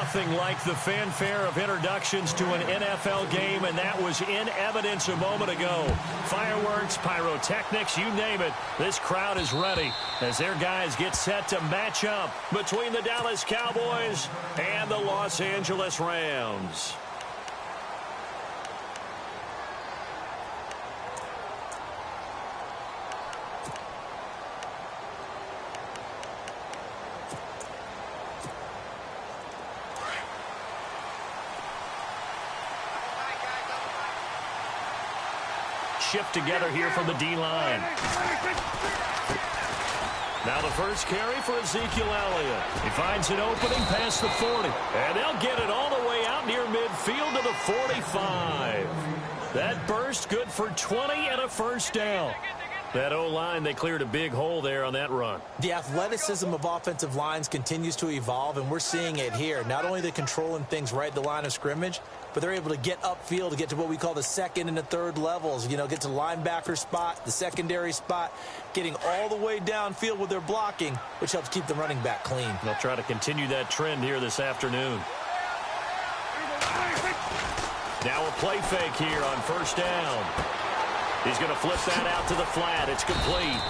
Nothing like the fanfare of introductions to an NFL game, and that was in evidence a moment ago. Fireworks, pyrotechnics, you name it. This crowd is ready as their guys get set to match up between the Dallas Cowboys and the Los Angeles Rams. Shift together here from the D-line. Now the first carry for Ezekiel Elliott. He finds an opening past the 40. And they'll get it all the way out near midfield to the 45. That burst good for 20 and a first down. That O-line, they cleared a big hole there on that run. The athleticism of offensive lines continues to evolve, and we're seeing it here. Not only are they controlling things right at the line of scrimmage, but they're able to get upfield to get to what we call the second and the third levels. You know, get to the linebacker spot, the secondary spot, getting all the way downfield with their blocking, which helps keep the running back clean. They'll try to continue that trend here this afternoon. Now a play fake here on first down. He's going to flip that out to the flat. It's complete.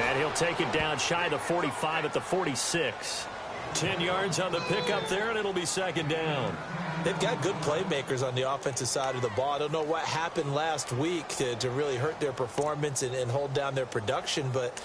And he'll take it down shy of the 45 at the 46. 10 yards on the pickup there, and it'll be second down. They've got good playmakers on the offensive side of the ball. I don't know what happened last week to really hurt their performance and hold down their production, but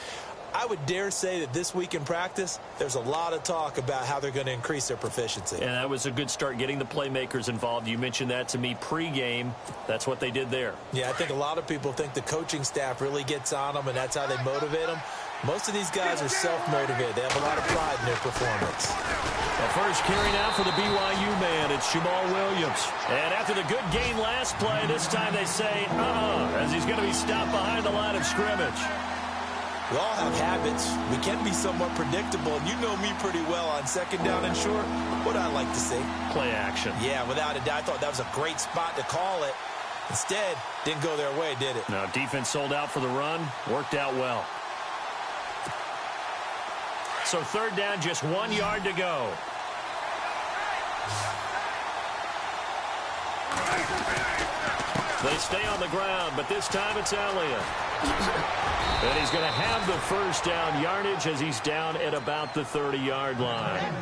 I would dare say that this week in practice, there's a lot of talk about how they're going to increase their proficiency. And that was a good start getting the playmakers involved. You mentioned that to me pregame. That's what they did there. Yeah, I think a lot of people think the coaching staff really gets on them, and that's how they motivate them. Most of these guys are self-motivated. They have a lot of pride in their performance. The first carry now for the BYU man. It's Jamal Williams. And after the good gain last play, this time they say, as he's going to be stopped behind the line of scrimmage. We all have habits. We can be somewhat predictable, and you know me pretty well on second down and short. What I like to see? Play action. Yeah, without a doubt. I thought that was a great spot to call it. Instead, didn't go their way, did it? No, defense sold out for the run. Worked out well. So third down, just 1 yard to go. They stay on the ground, but this time it's Elliott. And he's going to have the first down yardage as he's down at about the 30-yard line.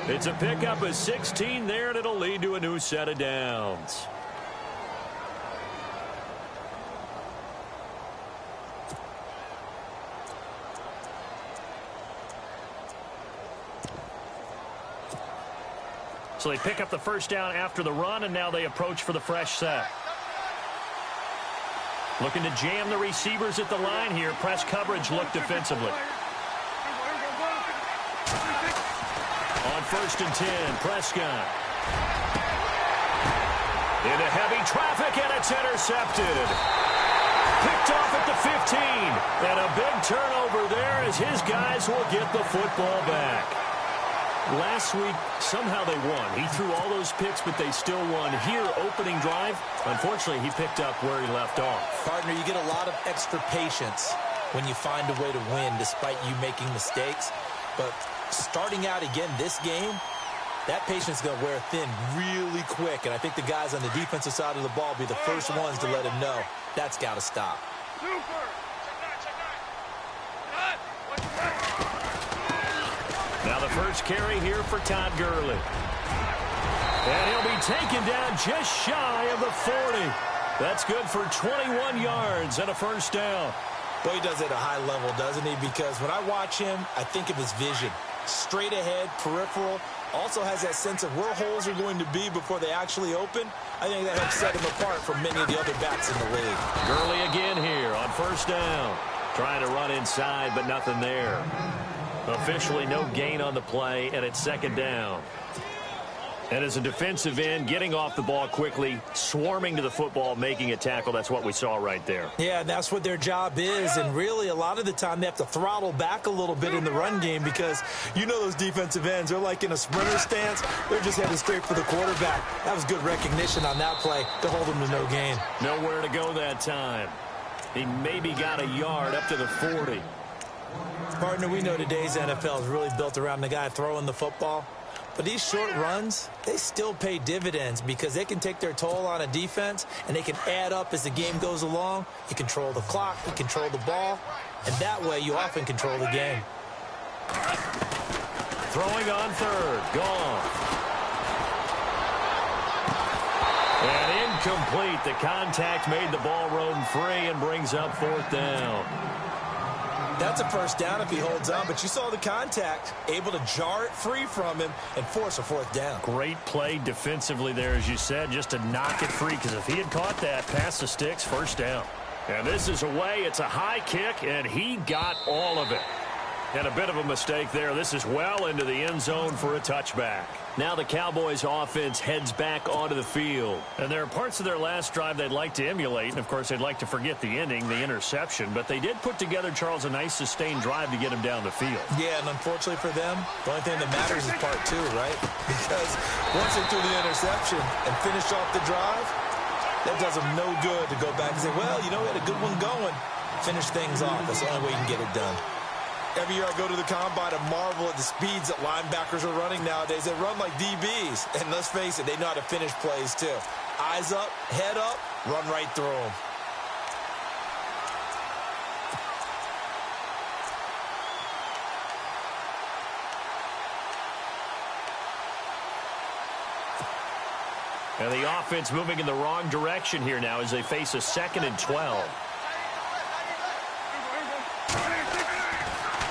It's a pickup of 16 there, and it'll lead to a new set of downs. So they pick up the first down after the run, and now they approach for the fresh set. Looking to jam the receivers at the line here. Press coverage look defensively. On first and 10, Prescott. Into heavy traffic, and it's intercepted. Picked off at the 15. And a big turnover there as his guys will get the football back. Last week, somehow they won. He threw all those picks, but they still won. Here, opening drive, unfortunately, he picked up where he left off. Partner, you get a lot of extra patience when you find a way to win despite you making mistakes. But starting out again this game, that patience is going to wear thin really quick. And I think the guys on the defensive side of the ball will be the first ones to let him know that's got to stop. Now the first carry here for Todd Gurley. And he'll be taken down just shy of the 40. That's good for 21 yards and a first down. Boy, he does it at a high level, doesn't he? Because when I watch him, I think of his vision. Straight ahead, peripheral. Also has that sense of where holes are going to be before they actually open. I think that helps set him apart from many of the other backs in the league. Gurley again here on first down. Trying to run inside, but nothing there. Officially no gain on the play, and it's second down. And as a defensive end, getting off the ball quickly, swarming to the football, making a tackle, that's what we saw right there. Yeah, that's what their job is, and really a lot of the time they have to throttle back a little bit in the run game because you know those defensive ends, they're like in a sprinter stance. They're just headed straight for the quarterback. That was good recognition on that play to hold them to no gain. Nowhere to go that time. He maybe got a yard up to the 40. Partner, we know today's NFL is really built around the guy throwing the football. But these short runs, they still pay dividends because they can take their toll on a defense and they can add up as the game goes along. You control the clock, you control the ball, and that way you often control the game. Throwing on third, gone. And incomplete. The contact made the ball roam free and brings up fourth down. That's a first down if he holds on, but you saw the contact, able to jar it free from him and force a fourth down. Great play defensively there, as you said, just to knock it free, because if he had caught that, past the sticks, first down. And this is away. It's a high kick, and he got all of it. And a bit of a mistake there. This is well into the end zone for a touchback. Now the Cowboys offense heads back onto the field. And there are parts of their last drive they'd like to emulate. And, of course, they'd like to forget the ending, the interception. But they did put together, Charles, a nice sustained drive to get him down the field. Yeah, and unfortunately for them, the only thing that matters is part two, right? Because once they threw the interception and finished off the drive, that does them no good to go back and say, well, you know, we had a good one going. Finish things off. That's the only way you can get it done. Every year I go to the combine and marvel at the speeds that linebackers are running nowadays. They run like DBs. And let's face it, they know how to finish plays too. Eyes up, head up, run right through them. And the offense moving in the wrong direction here now as they face a 2nd and 12.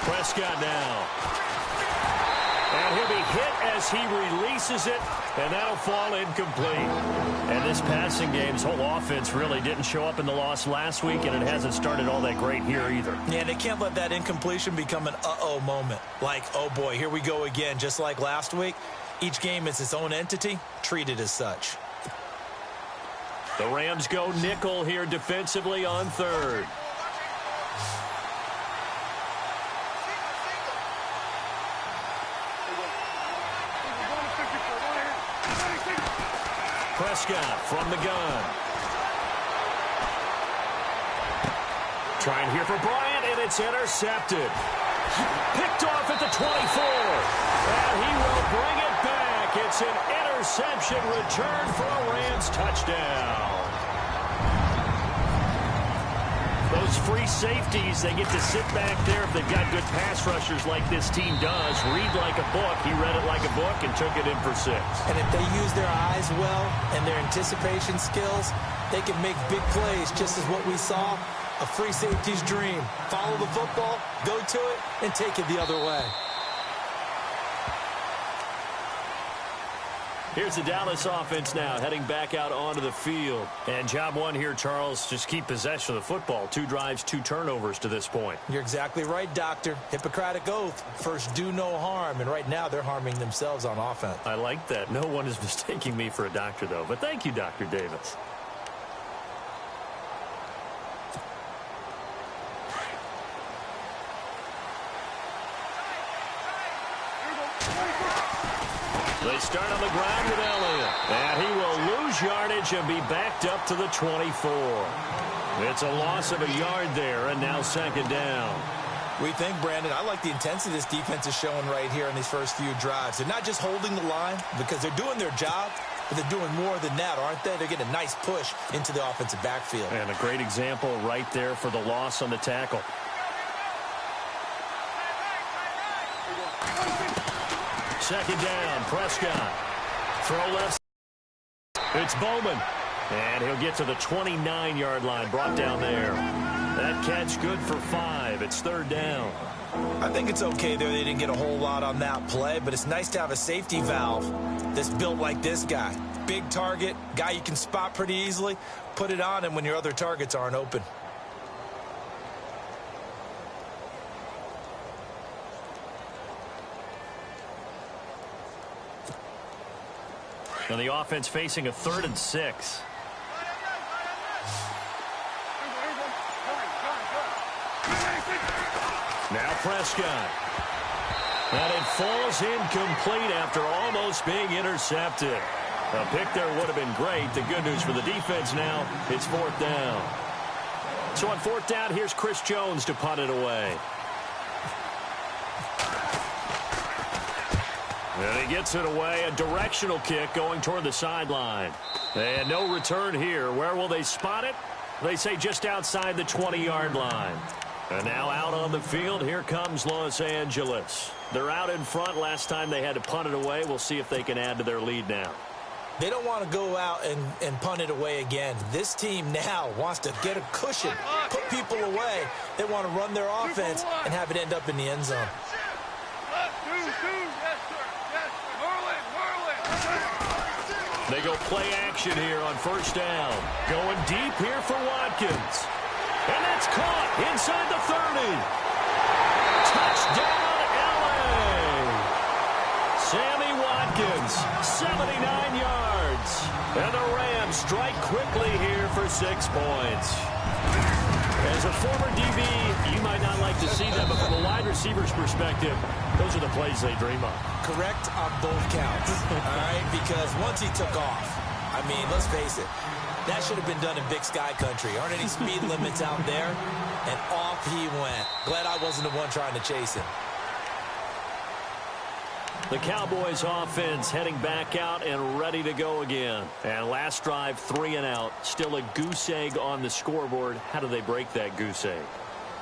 Prescott now. And he'll be hit as he releases it, and that'll fall incomplete. And this passing game's whole offense really didn't show up in the loss last week, and it hasn't started all that great here either. Yeah, they can't let that incompletion become an uh-oh moment. Like, oh boy, here we go again, just like last week. Each game is its own entity, treated as such. The Rams go nickel here defensively on third. Prescott from the gun. Trying here for Bryant, and it's intercepted. Picked off at the 24. And he will bring it back. It's an interception return for a Rams touchdown. Those free safeties, they get to sit back there if they've got good pass rushers like this team does. Read like a book. He read it like a book and took it in for 6. And if they use their eyes well and their anticipation skills, they can make big plays, just as what we saw. A free safety's dream. Follow the football, go to it, and take it the other way. Here's the Dallas offense now, heading back out onto the field. And job one here, Charles, just keep possession of the football. 2 drives, 2 turnovers to this point. You're exactly right, Doctor. Hippocratic oath. First, do no harm. And right now, they're harming themselves on offense. I like that. No one is mistaking me for a doctor, though. But thank you, Dr. Davis. They start on the ground with Elliott. And he will lose yardage and be backed up to the 24. It's a loss of a yard there, and now 2nd down. We think, Brandon, I like the intensity this defense is showing right here in these first few drives. They're not just holding the line because they're doing their job, but they're doing more than that, aren't they? They're getting a nice push into the offensive backfield. And a great example right there for the loss on the tackle. Second down, Prescott. Throw left. It's Bowman. And he'll get to the 29-yard line, brought down there. That catch good for 5. It's 3rd down. I think it's okay there. They didn't get a whole lot on that play, but it's nice to have a safety valve that's built like this guy. Big target, guy you can spot pretty easily. Put it on him when your other targets aren't open. Now the offense facing a 3rd and 6. Now Prescott. And it falls incomplete after almost being intercepted. A pick there would have been great. The good news for the defense now, it's 4th down. So on 4th down, here's Chris Jones to punt it away. And he gets it away, a directional kick going toward the sideline. And no return here. Where will they spot it? They say just outside the 20-yard line. And now out on the field, here comes Los Angeles. They're out in front. Last time they had to punt it away. We'll see if they can add to their lead now. They don't want to go out and punt it away again. This team now wants to get a cushion, put people away. They want to run their offense and have it end up in the end zone. They go play action here on first down. Going deep here for Watkins. And that's caught inside the 30. Touchdown, L.A. Sammy Watkins, 79 yards. And the Rams strike quickly here for 6 points. As a former DB, you might not like to see that, but from a wide receiver's perspective, those are the plays they dream of. Correct on both counts, all right? Because once he took off, I mean, let's face it, that should have been done in Big Sky Country. Aren't any speed limits out there? And off he went. Glad I wasn't the one trying to chase him. The Cowboys offense heading back out and ready to go again. And last drive, 3 and out. Still a goose egg on the scoreboard. How do they break that goose egg?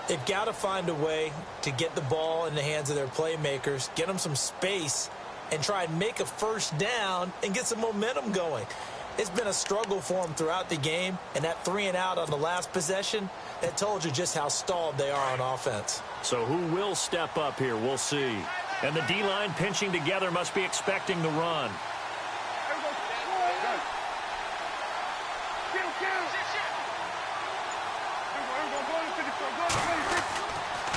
They've got to find a way to get the ball in the hands of their playmakers, get them some space, and try and make a first down and get some momentum going. It's been a struggle for them throughout the game, and that 3 and out on the last possession, that told you just how stalled they are on offense. So who will step up here? We'll see. And the D-line pinching together must be expecting the run.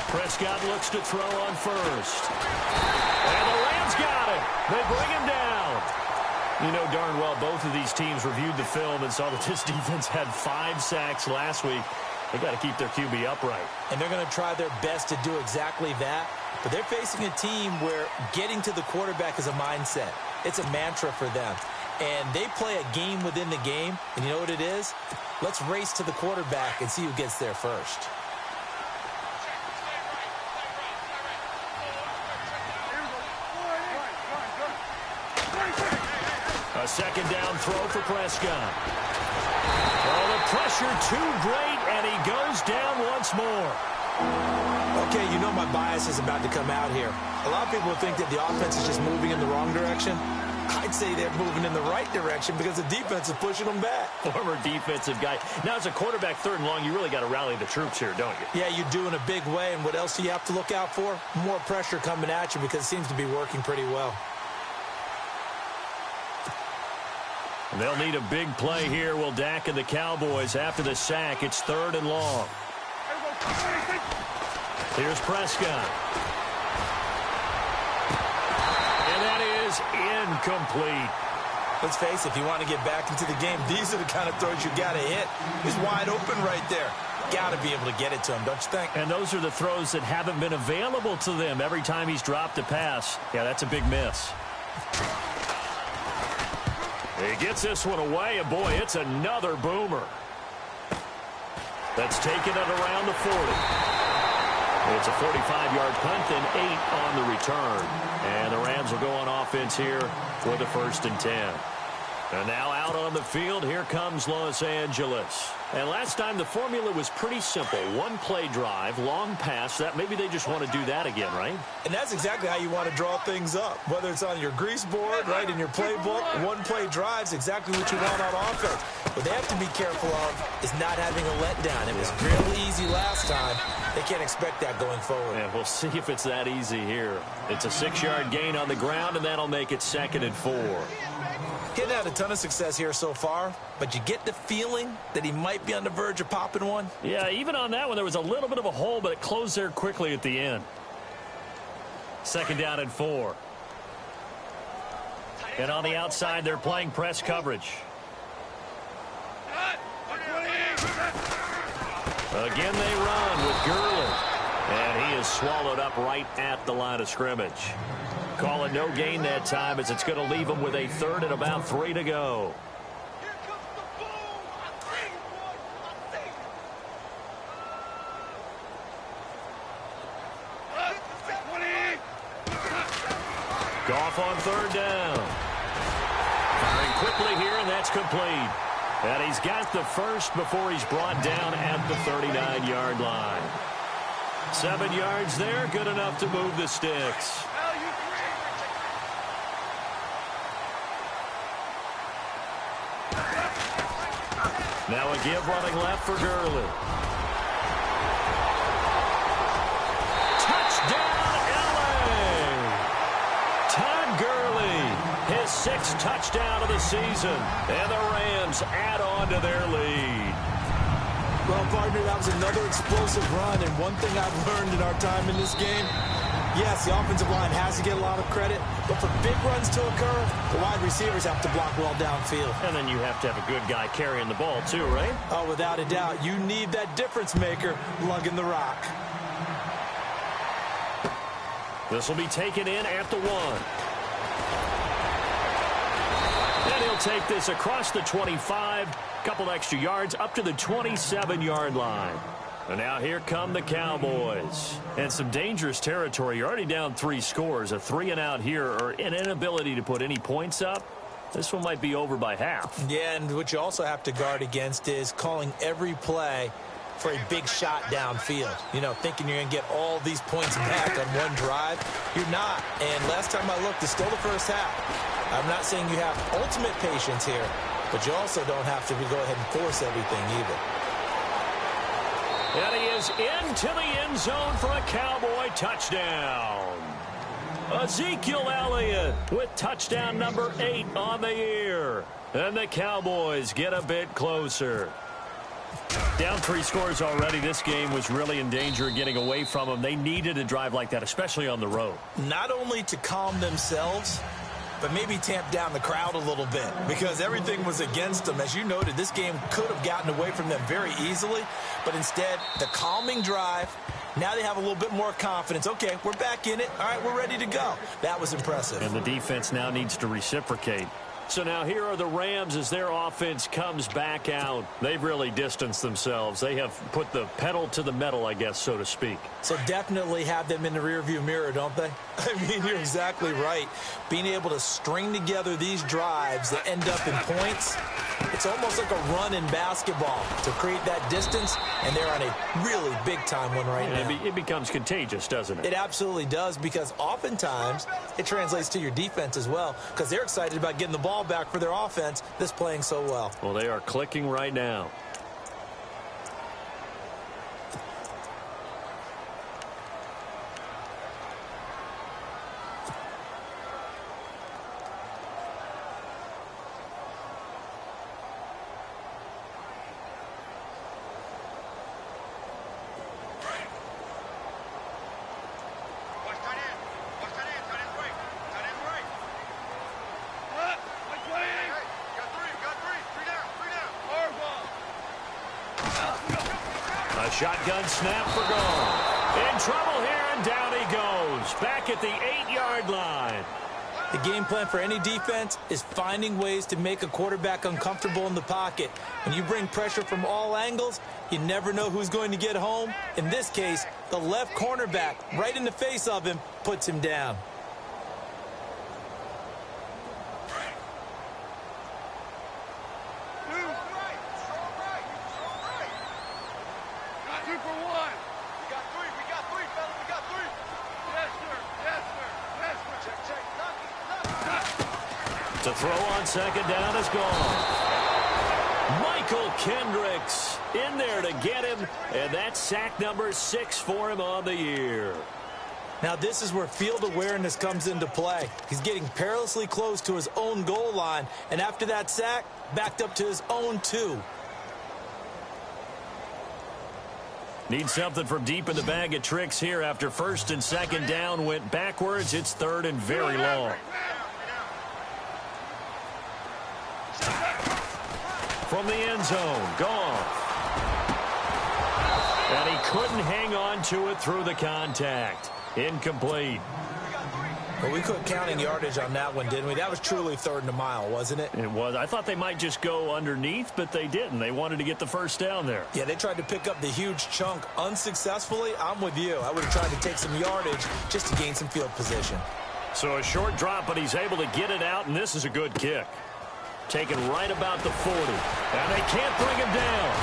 Prescott looks to throw on first. And the Rams got it. They bring him down. You know darn well both of these teams reviewed the film and saw that this defense had 5 sacks last week. They got to keep their QB upright. And they're going to try their best to do exactly that. But they're facing a team where getting to the quarterback is a mindset. It's a mantra for them. And they play a game within the game. And you know what it is? Let's race to the quarterback and see who gets there first. A second down throw for Prescott. Oh, the pressure too great, and he goes down once more. Okay, you know my bias is about to come out here. A lot of people think that the offense is just moving in the wrong direction. I'd say they're moving in the right direction because the defense is pushing them back. Former defensive guy. Now, as a quarterback, 3rd and long, you really got to rally the troops here, don't you? Yeah, you do in a big way. And what else do you have to look out for? More pressure coming at you because it seems to be working pretty well. They'll need a big play here, will Dak and the Cowboys after the sack. It's 3rd and long. Here's Prescott. And that is incomplete. Let's face it, if you want to get back into the game, these are the kind of throws you got to hit. He's wide open right there. Got to be able to get it to him, don't you think? And those are the throws that haven't been available to them every time he's dropped a pass. Yeah, that's a big miss. He gets this one away, and boy, it's another boomer. That's taken it around the 40. It's a 45-yard punt and 8 on the return. And the Rams will go on offense here for the 1st and 10. And now out on the field, here comes Los Angeles. And last time the formula was pretty simple. 1-play drive, long pass. That maybe they just want to do that again, right? And that's exactly how you want to draw things up. Whether it's on your grease board, right, in your playbook, 1-play drive's exactly what you want on offense. What they have to be careful of is not having a letdown. It was real easy last time. They can't expect that going forward. Yeah, we'll see if it's that easy here. It's a 6-yard gain on the ground, and that'll make it 2nd and 4. Hitting had a ton of success here so far, but you get the feeling that he might be on the verge of popping one. Yeah, even on that one, there was a little bit of a hole, but it closed there quickly at the end. 2nd down and 4. And on the outside, they're playing press coverage. Again, they run with Gurley. And he is swallowed up right at the line of scrimmage. Call it no gain that time as it's going to leave him with a 3rd and about 3 to go. Goff on third down. Firing quickly here, and that's complete. And he's got the first before he's brought down at the 39-yard line. 7 yards there, good enough to move the sticks. Now a give running left for Gurley. Touchdown, LA! Todd Gurley, his 6th touchdown of the season. And the Rams add on to their lead. Well, partner, that was another explosive run. And one thing I've learned in our time in this game, yes, the offensive line has to get a lot of credit, but for big runs to occur, the wide receivers have to block well downfield. And then you have to have a good guy carrying the ball too, right? Oh, without a doubt. You need that difference maker lugging the rock. This will be taken in at the 1. And he'll take this across the 25, couple extra yards up to the 27-yard line. And now here come the Cowboys. And some dangerous territory. You're already down 3 scores. A 3-and-out here, or an inability to put any points up. This one might be over by half. Yeah, and what you also have to guard against is calling every play for a big shot downfield. You know, thinking you're going to get all these points back on one drive. You're not. And last time I looked, it's still the first half. I'm not saying you have ultimate patience here, but you also don't have to go ahead and force everything either. And he is into the end zone for a Cowboy touchdown. Ezekiel Elliott with touchdown number 8 on the year. And the Cowboys get a bit closer. Down 3 scores already. This game was really in danger of getting away from them. They needed a drive like that, especially on the road. Not only to calm themselves, but maybe tamp down the crowd a little bit, because everything was against them. As you noted, this game could have gotten away from them very easily, but instead, the calming drive, now they have a little bit more confidence. Okay, we're back in it. All right, we're ready to go. That was impressive. And the defense now needs to reciprocate. So now here are the Rams as their offense comes back out. They've really distanced themselves. They have put the pedal to the metal, I guess, so to speak. So definitely have them in the rearview mirror, don't they? I mean, you're exactly right. Being able to string together these drives that end up in points, it's almost like a run in basketball to create that distance, and they're on a really big-time one right now. It becomes contagious, doesn't it? It absolutely does, because oftentimes it translates to your defense as well, because they're excited about getting the ball back for their offense that's playing so well. Well, they are clicking right now. Shotgun snap for goal. In trouble here, and down he goes. Back at the 8-yard line. The game plan for any defense is finding ways to make a quarterback uncomfortable in the pocket. When you bring pressure from all angles, you never know who's going to get home. In this case, the left cornerback, right in the face of him, puts him down. To throw on second down is gone. Michael Kendricks in there to get him, and that's sack number 6 for him on the year. Now this is where field awareness comes into play. He's getting perilously close to his own goal line, and after that sack, backed up to his own 2. Need something from deep in the bag of tricks here after first and second down went backwards. It's third and very long. From the end zone, Goff. And he couldn't hang on to it through the contact. Incomplete. Well, we quit counting yardage on that one, didn't we? That was truly third and a mile, wasn't it? It was. I thought they might just go underneath, but they didn't. They wanted to get the first down there. Yeah, they tried to pick up the huge chunk unsuccessfully. I'm with you. I would have tried to take some yardage just to gain some field position. So a short drop, but he's able to get it out, and this is a good kick. Taken right about the 40. And they can't bring him down.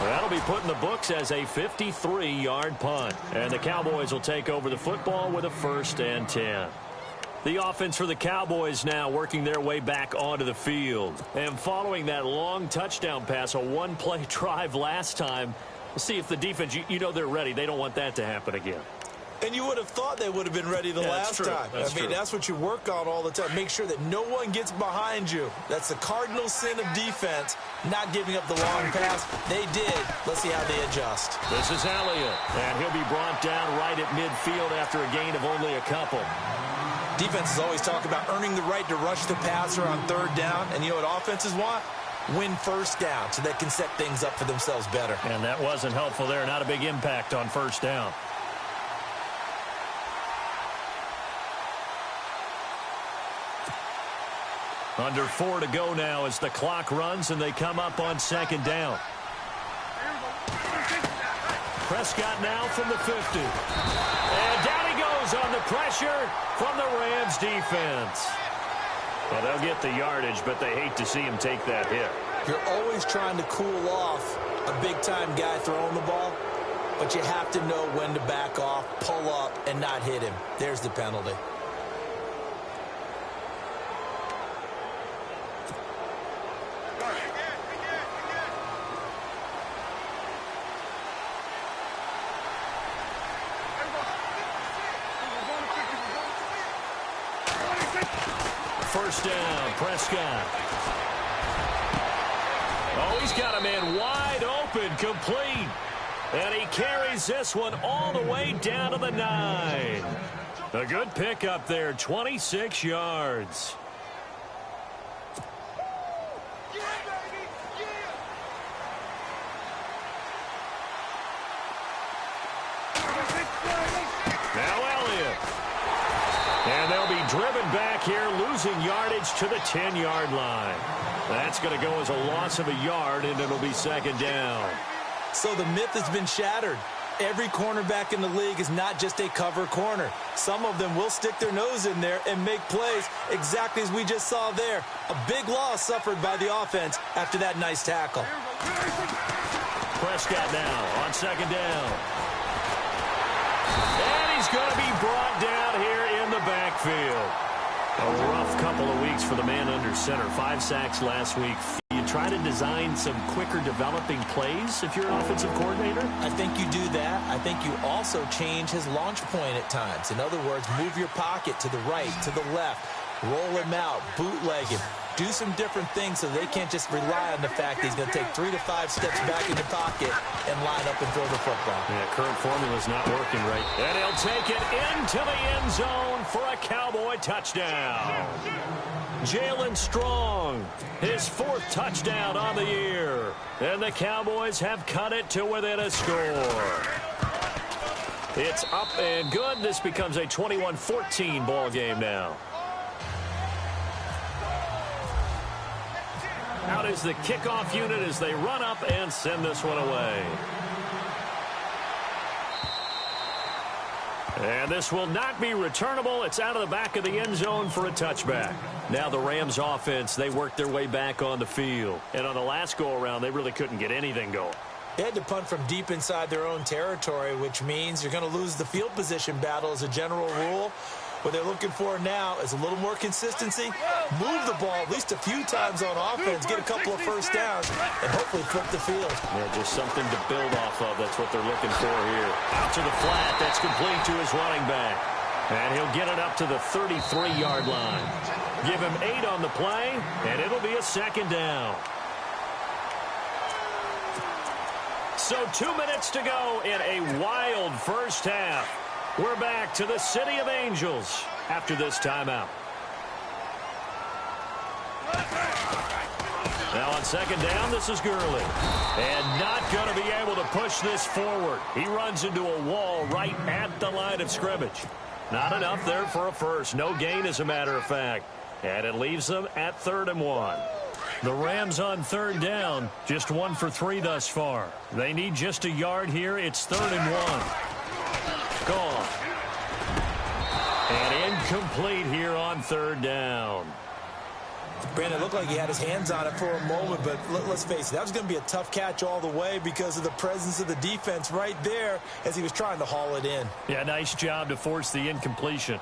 That'll be put in the books as a 53-yard punt. And the Cowboys will take over the football with a 1st and 10. The offense for the Cowboys now working their way back onto the field. And following that long touchdown pass, a one-play drive last time, we'll see if the defense, you know they're ready. They don't want that to happen again. And you would have thought they would have been ready the last time. I mean, that's what you work on all the time. Make sure that no one gets behind you. That's the cardinal sin of defense, not giving up the long pass. They did. Let's see how they adjust. This is Elliott, and he'll be brought down right at midfield after a gain of only a couple. Defenses always talk about earning the right to rush the passer on 3rd down. And you know what offenses want? Win 1st down so they can set things up for themselves better. And that wasn't helpful there. Not a big impact on 1st down. Under 4 to go now as the clock runs and they come up on 2nd down. Prescott now from the 50. And down he goes on the pressure from the Rams defense. Well, they'll get the yardage, but they hate to see him take that hit. You're always trying to cool off a big-time guy throwing the ball, but you have to know when to back off, pull up, and not hit him. There's the penalty. First down, Prescott. Oh, he's got a man wide open, complete. And he carries this one all the way down to the 9. A good pickup there, 26 yards. And they'll be driven back here, losing yardage to the 10-yard line. That's going to go as a loss of a yard, and it'll be 2nd down. So the myth has been shattered. Every cornerback in the league is not just a cover corner. Some of them will stick their nose in there and make plays exactly as we just saw there. A big loss suffered by the offense after that nice tackle. Prescott now on 2nd down. And he's going to be brought down here in the backfield. A rough couple of weeks for the man under center. 5 sacks last week. You try to design some quicker developing plays if you're an offensive coordinator? I think you do that. I think you also change his launch point at times. In other words, move your pocket to the right, to the left, roll him out, bootleg him. Do some different things so they can't just rely on the fact that he's going to take 3 to 5 steps back in the pocket and line up and throw the football. Yeah, current formula's not working right. And he'll take it into the end zone for a Cowboy touchdown. Jalen Strong, his 4th touchdown on the year. And the Cowboys have cut it to within a score. It's up and good. This becomes a 21-14 ball game now. Out is the kickoff unit as they run up and send this one away. And this will not be returnable. It's out of the back of the end zone for a touchback. Now the Rams offense, they worked their way back on the field. And on the last go-around, they really couldn't get anything going. They had to punt from deep inside their own territory, which means you're going to lose the field position battle as a general rule. What they're looking for now is a little more consistency, move the ball at least a few times on offense, get a couple of first downs, and hopefully flip the field. Yeah, just something to build off of. That's what they're looking for here. Out to the flat. That's complete to his running back. And he'll get it up to the 33-yard line. Give him 8 on the play, and it'll be a 2nd down. So 2 minutes to go in a wild first half. We're back to the City of Angels after this timeout. Now on 2nd down, this is Gurley. And not going to be able to push this forward. He runs into a wall right at the line of scrimmage. Not enough there for a first. No gain, as a matter of fact. And it leaves them at 3rd and 1. The Rams on 3rd down, just 1 for 3 thus far. They need just a yard here. It's 3rd and 1. Gone. Incomplete here on third down. Brandon, it looked like he had his hands on it for a moment, but let's face it, that was going to be a tough catch all the way because of the presence of the defense right there as he was trying to haul it in. Yeah, nice job to force the incompletion.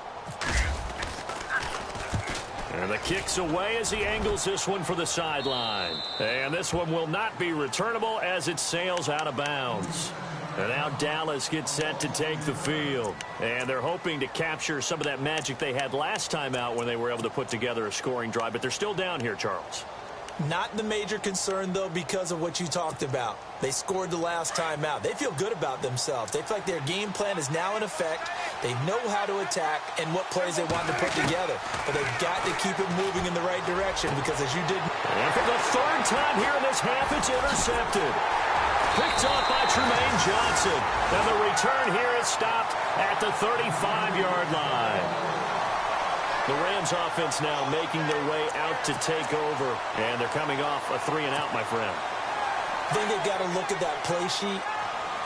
And the kick's away as he angles this one for the sideline. And this one will not be returnable as it sails out of bounds. And now Dallas gets set to take the field. And they're hoping to capture some of that magic they had last time out when they were able to put together a scoring drive. But they're still down here, Charles. Not the major concern, though, because of what you talked about. They scored the last time out. They feel good about themselves. They feel like their game plan is now in effect. They know how to attack and what plays they want to put together. But they've got to keep it moving in the right direction because, as you did... And for the third time here in this half, it's intercepted. Picked off by Tremaine Johnson. And the return here is stopped at the 35-yard line. The Rams offense now making their way out to take over. And they're coming off a 3-and-out, my friend. I think they've got to look at that play sheet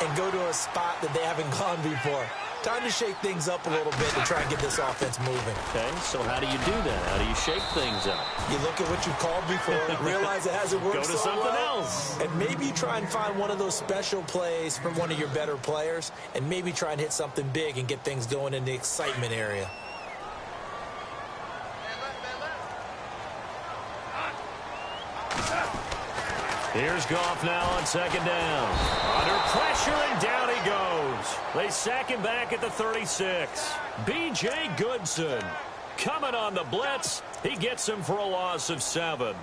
and go to a spot that they haven't gone before. Time to shake things up a little bit to try and get this offense moving. Okay, so how do you do that? How do you shake things up? You look at what you called before, realize it hasn't worked Go to something else. And maybe try and find one of those special plays from one of your better players, and maybe try and hit something big and get things going in the excitement area. Here's Goff now on second down. Under pressure, and down he goes. They sack him back at the 36. B.J. Goodson coming on the blitz. He gets him for a loss of 7.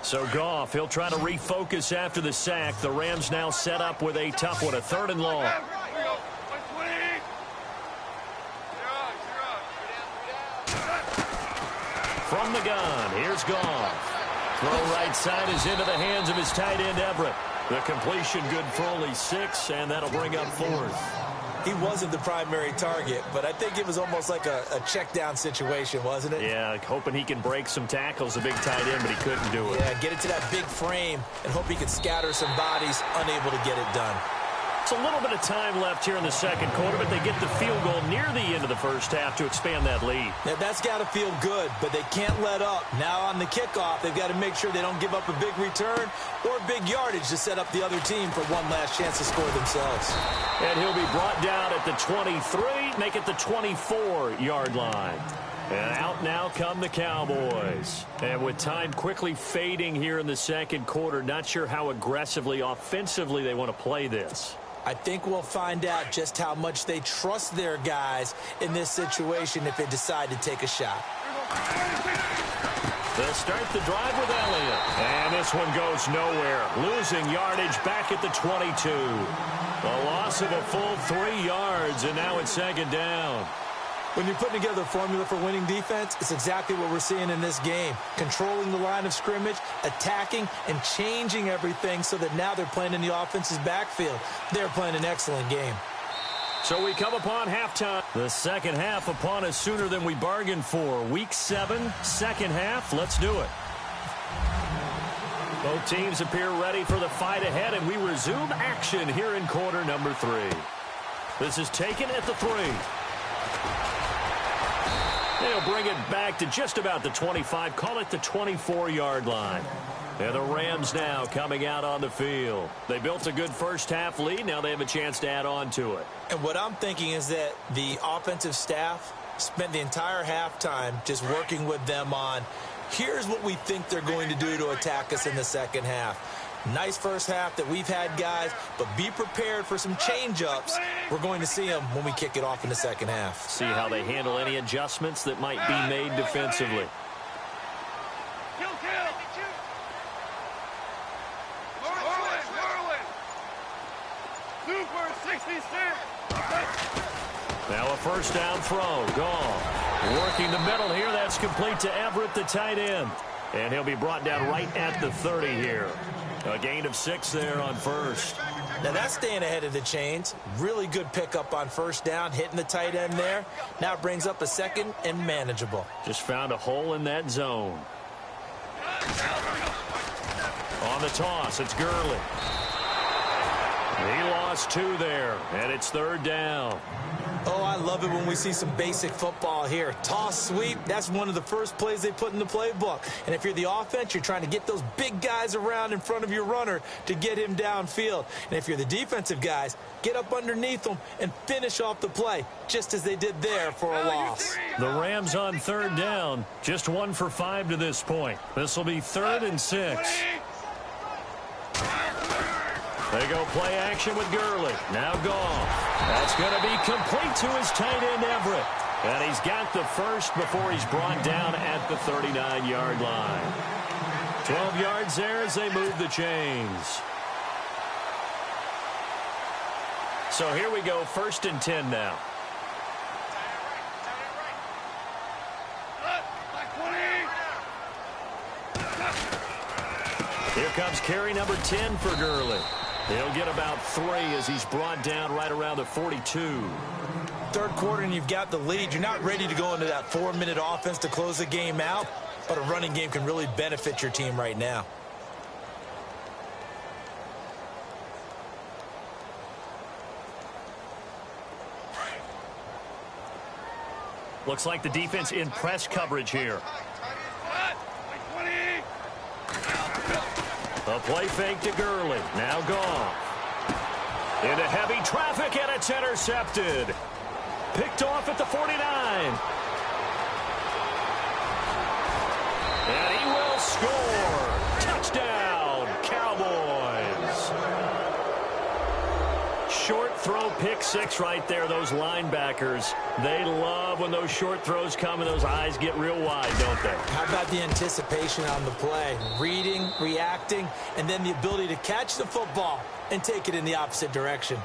So Goff, he'll try to refocus after the sack. The Rams now set up with a tough one, a 3rd and long. From the gun, here's Goff. Throw right side is into the hands of his tight end, Everett. The completion good for only 6, and that'll bring up 4th. He wasn't the primary target, but I think it was almost like a check-down situation, wasn't it? Yeah, hoping he can break some tackles, a big tight end, but he couldn't do it. Yeah, get it to that big frame and hope he can scatter some bodies, unable to get it done. It's a little bit of time left here in the second quarter, but they get the field goal near the end of the first half to expand that lead. Now, that's got to feel good, but they can't let up. Now on the kickoff, they've got to make sure they don't give up a big return or big yardage to set up the other team for one last chance to score themselves. And he'll be brought down at the 23, make it the 24-yard line. And out now come the Cowboys. And with time quickly fading here in the second quarter, not sure how aggressively, offensively they want to play this. I think we'll find out just how much they trust their guys in this situation if they decide to take a shot. They'll start the drive with Elliott. And this one goes nowhere. Losing yardage back at the 22. A loss of a full 3 yards, and now it's second down. When you're putting together a formula for winning defense, it's exactly what we're seeing in this game. Controlling the line of scrimmage, attacking, and changing everything so that now they're playing in the offense's backfield. They're playing an excellent game. So we come upon halftime. The second half upon us sooner than we bargained for. Week 7, second half. Let's do it. Both teams appear ready for the fight ahead, and we resume action here in quarter number 3. This is taken at the 3. They'll bring it back to just about the 25, call it the 24-yard line. And the Rams now coming out on the field. They built a good first half lead. Now they have a chance to add on to it. And what I'm thinking is that the offensive staff spent the entire halftime just working with them on, here's what we think they're going to do to attack us in the second half. Nice first half that we've had, guys, but be prepared for some change-ups. We're going to see them when we kick it off in the second half. See how they handle any adjustments that might be made defensively. Now a first down throw. Gone. Working the middle here. That's complete to Everett, the tight end. And he'll be brought down right at the 30 here. A gain of 6 there on first. Now that's staying ahead of the chains. Really good pickup on first down, hitting the tight end there. Now it brings up a second and manageable. Just found a hole in that zone. On the toss, it's Gurley. He lost 2 there, and it's third down. Oh, I love it when we see some basic football here. Toss, sweep, that's one of the first plays they put in the playbook. And if you're the offense, you're trying to get those big guys around in front of your runner to get him downfield. And if you're the defensive guys, get up underneath them and finish off the play, just as they did there for a loss. The Rams on third down, just 1 for 5 to this point. This will be 3rd and 6. They go play action with Gurley. Now Goff. That's going to be complete to his tight end, Everett. And he's got the first before he's brought down at the 39-yard line. 12 yards there as they move the chains. So here we go, 1st and 10 now. Here comes carry number 10 for Gurley. He'll get about 3 as he's brought down right around the 42. Third quarter and you've got the lead. You're not ready to go into that 4-minute offense to close the game out, but a running game can really benefit your team right now. Looks like the defense in press coverage here. A play fake to Gurley. Now Goff. Into heavy traffic, and it's intercepted. Picked off at the 49. And he will score. Touchdown, Cowboys. Short throw, pick 6 right there. Those linebackers, they love when those short throws come and those eyes get real wide, don't they? How about the anticipation on the play? Reading, reacting, and then the ability to catch the football and take it in the opposite direction.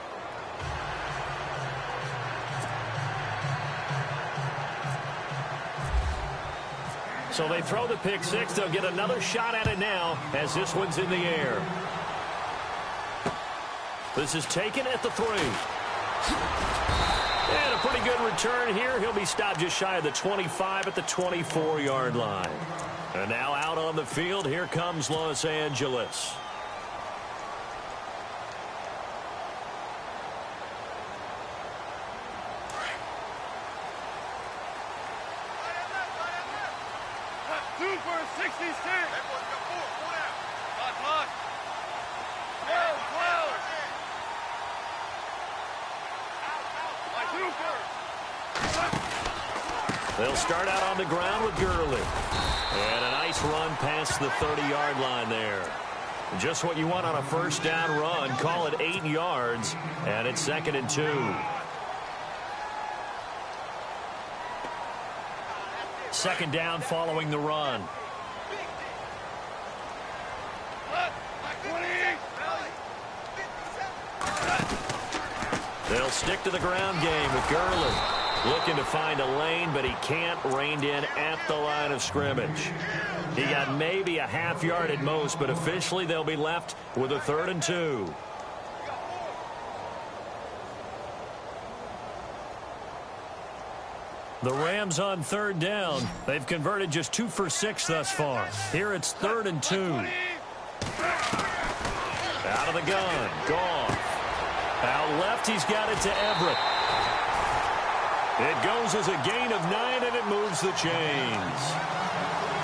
So they throw the pick 6. They'll get another shot at it now as this one's in the air. This is taken at the 3. And a pretty good return here. He'll be stopped just shy of the 25 at the 24-yard line. And now out on the field, here comes Los Angeles. They'll start out on the ground with Gurley. And a nice run past the 30-yard line there. Just what you want on a first down run. Call it 8 yards, and it's 2nd and 2. Second down following the run. They'll stick to the ground game with Gurley. Looking to find a lane, but he can't. Reined in at the line of scrimmage. He got maybe a half yard at most, but officially they'll be left with a 3rd and 2. The Rams on third down. They've converted just 2 for 6 thus far. Here it's 3rd and 2. Out of the gun. Goff. Out left, he's got it to Everett. It goes as a gain of 9, and it moves the chains.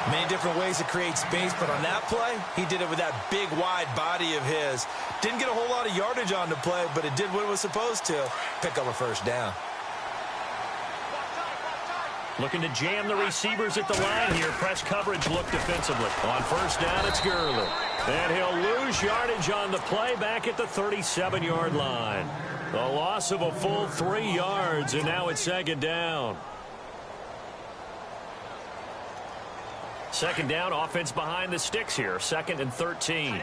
Many different ways to create space, but on that play, he did it with that big, wide body of his. Didn't get a whole lot of yardage on the play, but it did what it was supposed to. Pick up a first down. Looking to jam the receivers at the line here. Press coverage look defensively. On first down, it's Gurley. And he'll lose yardage on the play back at the 37-yard line. The loss of a full 3 yards, and now it's 2nd down. Second down, offense behind the sticks here. 2nd and 13.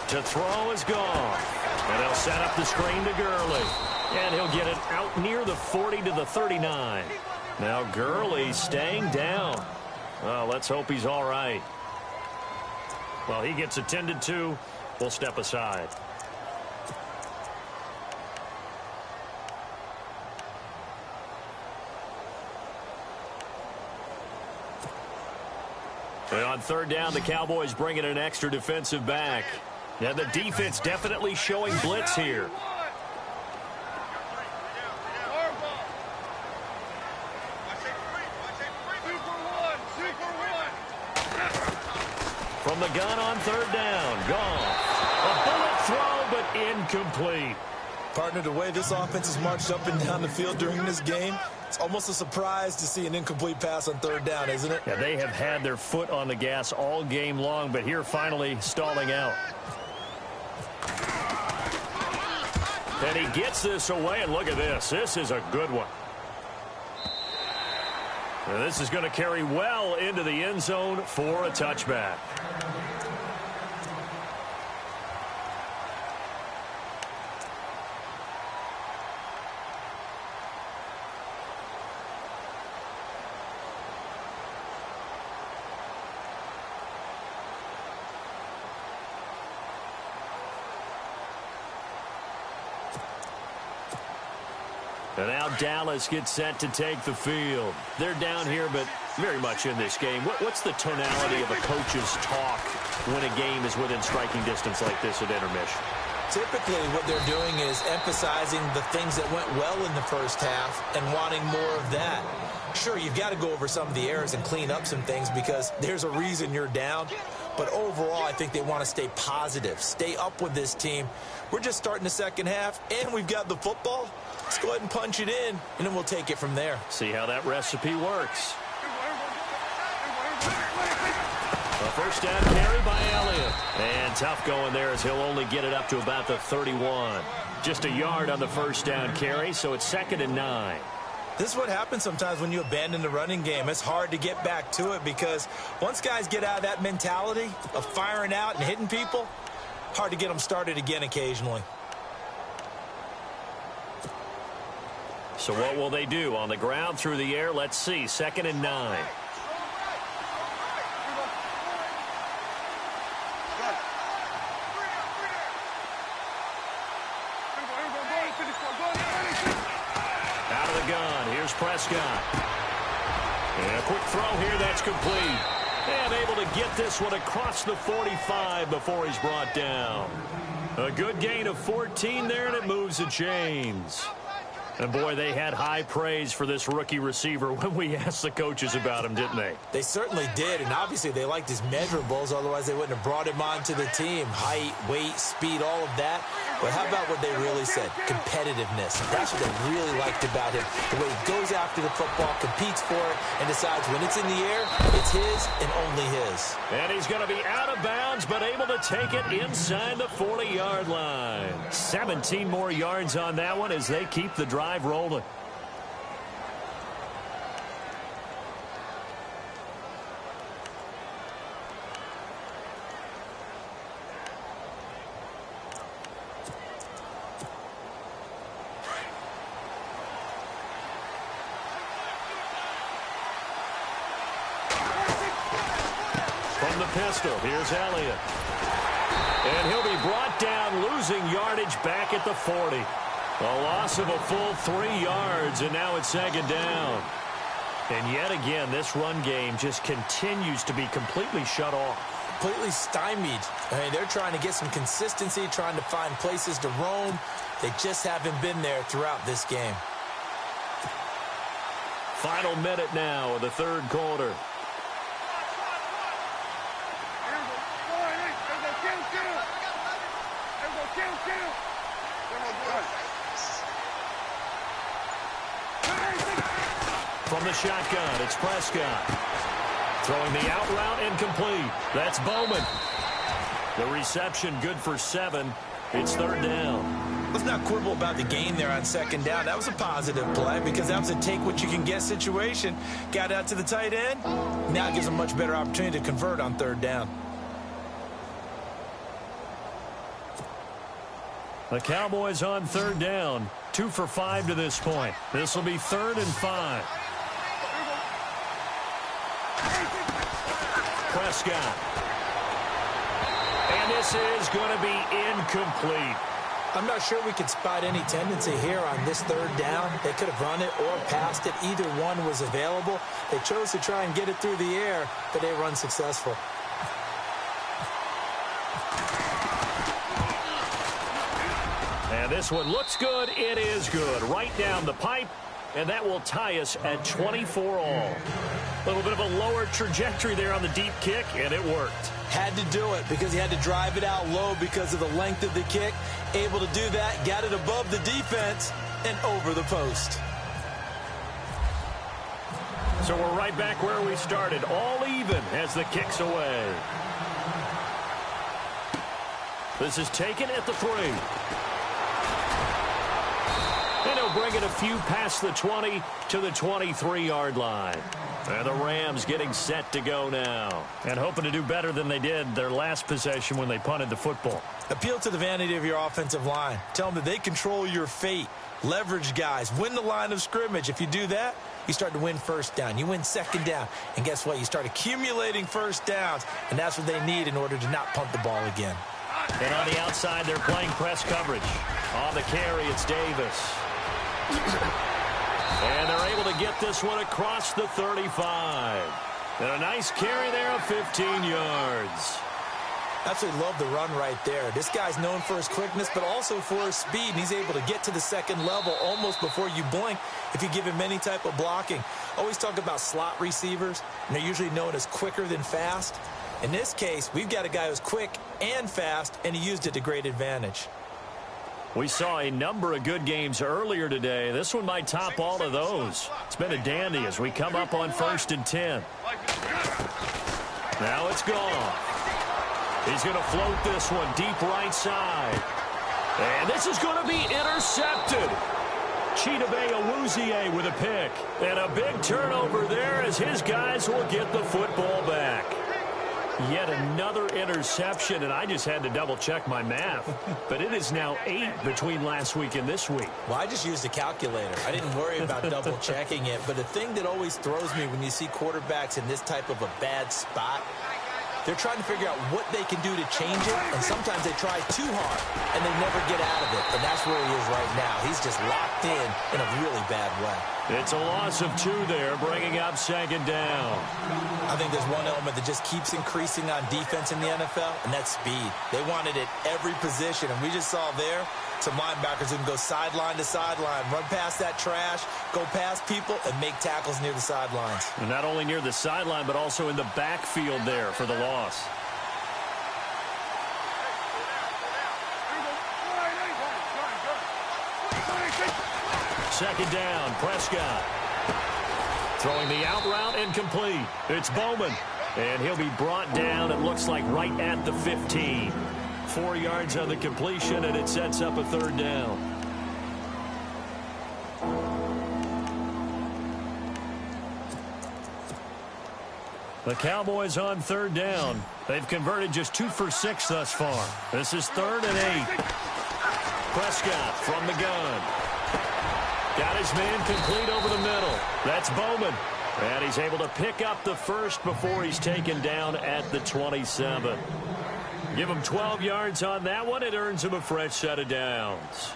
To throw is gone. And they'll set up the screen to Gurley. And he'll get it out near the 40 to the 39. Now Gurley staying down. Well, let's hope he's all right. Well, he gets attended to. We'll step aside. And on third down, the Cowboys bring in an extra defensive back. Yeah, the defense definitely showing blitz here. From the gun on third down, gone. A bullet throw, but incomplete. Partner, the way this offense has marched up and down the field during this game, it's almost a surprise to see an incomplete pass on third down, isn't it? Yeah, they have had their foot on the gas all game long, but here finally stalling out. And he gets this away, and look at this. This is a good one. And this is going to carry well into the end zone for a touchback. And now Dallas gets set to take the field. They're down here, but very much in this game. What's the tonality of a coach's talk when a game is within striking distance like this at intermission? Typically, what they're doing is emphasizing the things that went well in the first half and wanting more of that. Sure, you've got to go over some of the errors and clean up some things because there's a reason you're down. But overall, I think they want to stay positive, stay up with this team. We're just starting the second half, and we've got the football. Let's go ahead and punch it in, and then we'll take it from there. See how that recipe works. A first down carry by Elliott. And tough going there as he'll only get it up to about the 31. Just a yard on the first down carry, so it's 2nd and 9. This is what happens sometimes when you abandon the running game. It's hard to get back to it because once guys get out of that mentality of firing out and hitting people, hard to get them started again occasionally. So what will they do? On the ground, through the air, let's see. 2nd and 9. Out of the gun, here's Prescott. And a quick throw here, that's complete. And able to get this one across the 45 before he's brought down. A good gain of 14 there, and it moves the chains. And, boy, they had high praise for this rookie receiver when we asked the coaches about him, didn't they? They certainly did, and obviously they liked his measurables. Otherwise, they wouldn't have brought him onto the team. Height, weight, speed, all of that. But how about what they really said? Competitiveness. That's what they really liked about him. The way he goes after the football, competes for it, and decides when it's in the air, it's his and only his. And he's going to be out of bounds, but able to take it inside the 40-yard line. 17 more yards on that one as they keep the drive rolling. From the pistol, here's Elliott. And he'll be brought down, losing yardage back at the 40. A loss of a full 3 yards, and now it's 2nd down. And yet again, this run game just continues to be completely shut off. Completely stymied. I mean, they're trying to get some consistency, trying to find places to roam. They just haven't been there throughout this game. Final minute now of the third quarter. From the shotgun, it's Prescott. Throwing the out route, incomplete. That's Bowman. The reception good for 7. It's 3rd down. Let's not quibble about the gain there on 2nd down. That was a positive play because that was a take-what-you-can-get situation. Got out to the tight end. Now it gives them a much better opportunity to convert on 3rd down. The Cowboys on 3rd down. 2 for 5 to this point. This will be 3rd and 5. Prescott. And this is going to be incomplete. I'm not sure we could spot any tendency here on this third down. They could have run it or passed it. Either one was available. They chose to try and get it through the air, but they were unsuccessful. And this one looks good. It is good. Right down the pipe, and that will tie us at 24 all. A little bit of a lower trajectory there on the deep kick, and it worked. Had to do it because he had to drive it out low because of the length of the kick. Able to do that, got it above the defense and over the post. So we're right back where we started, all even as the kick's away. This is taken at the 3. And he'll bring it a few past the 20 to the 23-yard line. And the Rams getting set to go now. And hoping to do better than they did their last possession when they punted the football. Appeal to the vanity of your offensive line. Tell them that they control your fate. Leverage guys. Win the line of scrimmage. If you do that, you start to win first down. You win second down. And guess what? You start accumulating first downs. And that's what they need in order to not punt the ball again. And on the outside, they're playing press coverage. On the carry, it's Davis. And they're able to get this one across the 35. And a nice carry there of 15 yards. Absolutely love the run right there. This guy's known for his quickness, but also for his speed. And he's able to get to the second level almost before you blink if you give him any type of blocking. Always talk about slot receivers, and they're usually known as quicker than fast. In this case, we've got a guy who's quick and fast, and he used it to great advantage. We saw a number of good games earlier today. This one might top all of those. It's been a dandy as we come up on 1st and 10. Now it's gone. He's going to float this one deep right side. And this is going to be intercepted. Chidobe Awuzie with a pick. And a big turnover there as his guys will get the football back. Yet another interception, and I just had to double-check my math. But it is now 8 between last week and this week. Well, I just used a calculator. I didn't worry about double-checking it. But the thing that always throws me when you see quarterbacks in this type of a bad spot, they're trying to figure out what they can do to change it, and sometimes they try too hard, and they never get out of it. And that's where he is right now. He's just locked in a really bad way. It's a loss of 2 there, bringing up 2nd down. I think there's one element that just keeps increasing on defense in the NFL, and that's speed. They want it at every position, and we just saw there some linebackers who can go sideline to sideline, run past that trash, go past people, and make tackles near the sidelines. And not only near the sideline, but also in the backfield there for the loss. Second down, Prescott. Throwing the out route incomplete. It's Bowman. And he'll be brought down, it looks like, right at the 15. 4 yards on the completion, and it sets up a 3rd down. The Cowboys on 3rd down. They've converted just 2 for 6 thus far. This is 3rd and 8. Prescott from the gun. Got his man complete over the middle. That's Bowman. And he's able to pick up the first before he's taken down at the 27. Give him 12 yards on that one. It earns him a fresh set of downs.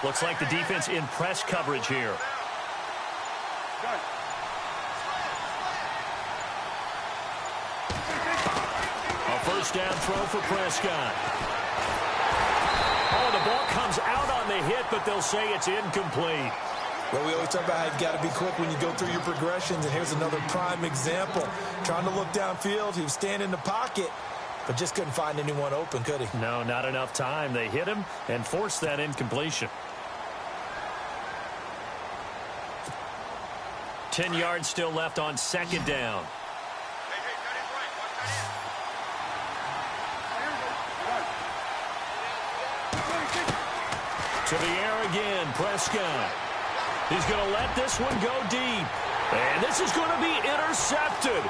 Looks like the defense in press coverage here. A first down throw for Prescott. Oh, the ball comes out on the hit, but they'll say it's incomplete. Well, we always talk about how you've got to be quick when you go through your progressions, and here's another prime example. Trying to look downfield, he was standing in the pocket, but just couldn't find anyone open, could he? No, not enough time. They hit him and forced that incompletion. 10 yards still left on 2nd down. To the air again, Prescott. He's going to let this one go deep. And this is going to be intercepted.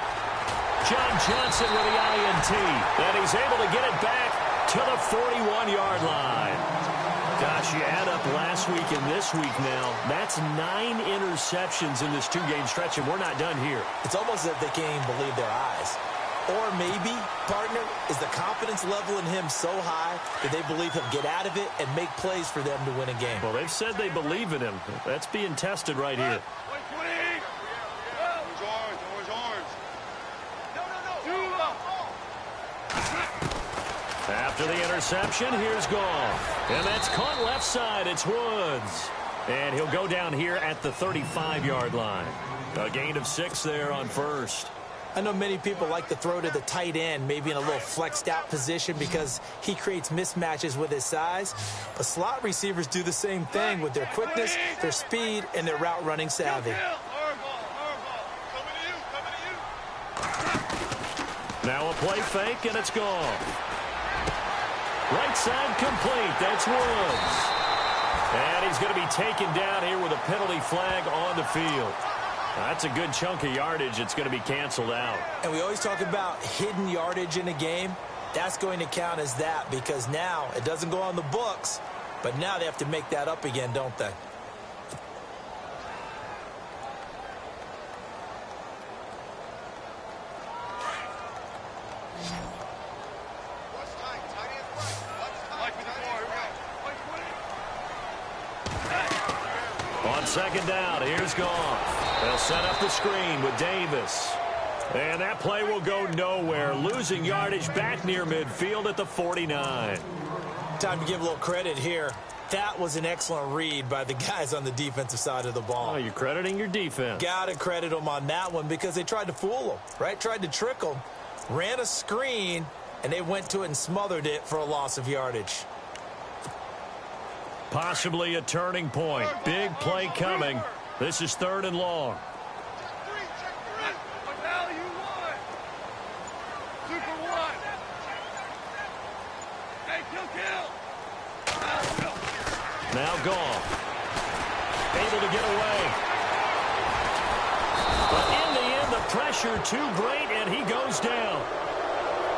John Johnson with the INT. And he's able to get it back to the 41-yard line. Gosh, you add up last week and this week now. That's 9 interceptions in this 2-game stretch, and we're not done here. It's almost as if they can't even believe their eyes. Or maybe, partner, is the confidence level in him so high that they believe he'll get out of it and make plays for them to win a game. Well, they've said they believe in him. That's being tested right here. After the interception, here's Goff. And that's caught left side. It's Woods. And he'll go down here at the 35-yard line. A gain of 6 there on first. I know many people like to throw to the tight end, maybe in a little flexed out position because he creates mismatches with his size. But slot receivers do the same thing with their quickness, their speed, and their route running savvy. Now a play fake, and it's gone. Right side complete. That's Woods. And he's going to be taken down here with a penalty flag on the field. That's a good chunk of yardage. It's going to be canceled out. And we always talk about hidden yardage in a game. That's going to count as that because now it doesn't go on the books, but now they have to make that up again, don't they? On second down, here's Goff. They'll set up the screen with Davis. And that play will go nowhere. Losing yardage back near midfield at the 49. Time to give a little credit here. That was an excellent read by the guys on the defensive side of the ball. Oh, you're crediting your defense. Got to credit them on that one because they tried to fool them, right? Tried to trick them. Ran a screen, and they went to it and smothered it for a loss of yardage. Possibly a turning point. Big play coming. This is 3rd and long. Now Goff. Able to get away. But in the end, the pressure too great, and he goes down.